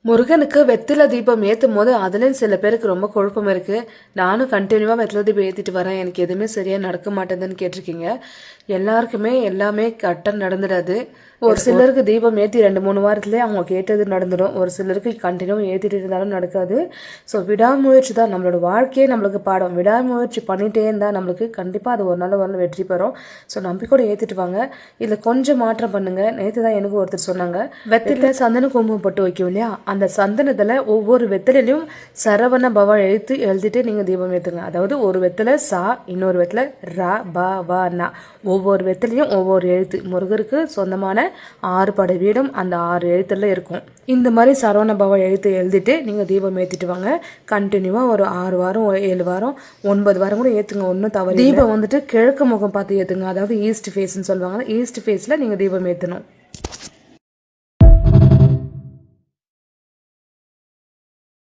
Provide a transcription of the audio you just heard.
முருகனுக்கு வெத்தில தீபம் ஏற்றும் போது அதுலேயும் சில பேருக்கு ரொம்ப குழப்பம் இருக்குது. நானும் கண்டினியூவாக வெத்தில தீபம் ஏற்றிட்டு வரேன், எனக்கு எதுவுமே சரியாக நடக்க மாட்டேதுன்னு கேட்டிருக்கீங்க. எல்லாருக்குமே எல்லாமே கரெக்டாக நடந்துடாது. ஒரு சிலருக்கு தீபம் ஏற்றி 2-3 வாரத்துலேயே அவங்க கேட்டது நடந்துடும். ஒரு சிலருக்கு கண்டினியூ ஏற்றிட்டு இருந்தாலும் நடக்காது. ஸோ விடாமுயற்சி தான் நம்மளோட வாழ்க்கையே நம்மளுக்கு பாடம். விடாமுயற்சி பண்ணிகிட்டே இருந்தால் நம்மளுக்கு கண்டிப்பாக அது ஒரு நாள் வெற்றி பெறும். ஸோ நம்பிக்கையோட ஏற்றிட்டு வாங்க. இதில் கொஞ்சம் மாற்றம் பண்ணுங்கள். நேற்று தான் எனக்கு ஒருத்தர் சொன்னாங்க, வெத்தில சந்தன குங்குமம் போட்டு வைக்கும் இல்லையா, அந்த சந்தனத்தில் ஒவ்வொரு வெத்திலையும் சரவண பவ எழுதிட்டு நீங்கள் தீபம் ஏற்றுங்க. அதாவது ஒரு வெத்தில சா, இன்னொரு வெத்தில ரா, பா, வா, நா, ஒவ்வொரு வெத்திலையும் ஒவ்வொரு எழுத்து. முருகருக்கு சொந்தமான 6 படை வீடும் அந்த 6 எழுத்துல இருக்கும். இந்த மாதிரி சரவண பவ எழுதிட்டு நீங்கள் தீபம் ஏற்றிட்டு வாங்க. கண்டினியூவாக ஒரு 6 வாரம் 7 வாரம் 9 வாரம் கூட ஏற்றுங்க, ஒன்றும் தவறு. தீபம் வந்துட்டு கிழக்கு முகம் பார்த்து ஏற்றுங்க. அதாவது ஈஸ்ட் ஃபேஸ்ன்னு சொல்லுவாங்க. ஈஸ்ட் ஃபேஸில் நீங்கள் தீபம் ஏற்றணும்.